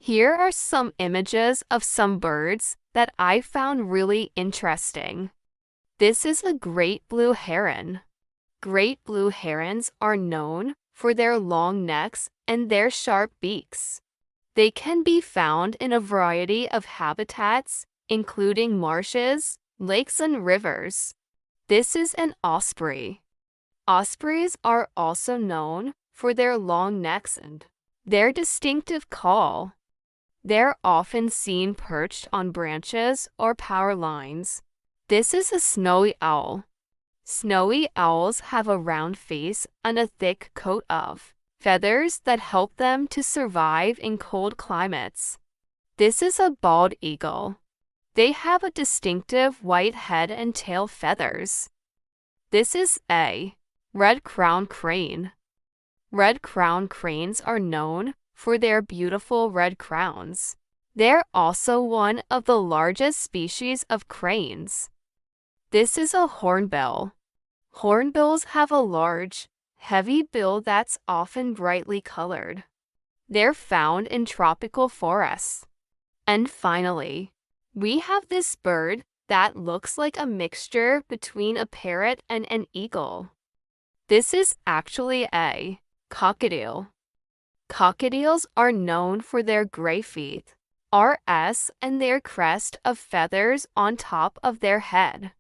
Here are some images of some birds that I found really interesting. This is a great blue heron. Great blue herons are known for their long necks and their sharp beaks. They can be found in a variety of habitats, including marshes, lakes, and rivers. This is an osprey. Ospreys are also known for their long necks and their distinctive call. They're often seen perched on branches or power lines. This is a snowy owl. Snowy owls have a round face and a thick coat of feathers that help them to survive in cold climates. This is a bald eagle. They have a distinctive white head and tail feathers. This is a red-crowned crane. Red-crowned cranes are known for their beautiful red crowns. They're also one of the largest species of cranes. This is a hornbill. Hornbills have a large, heavy bill that's often brightly colored. They're found in tropical forests. And finally, we have this bird that looks like a mixture between a parrot and an eagle. This is actually a cockatiel. Cockatiels are known for their gray feet, RS, and their crest of feathers on top of their head.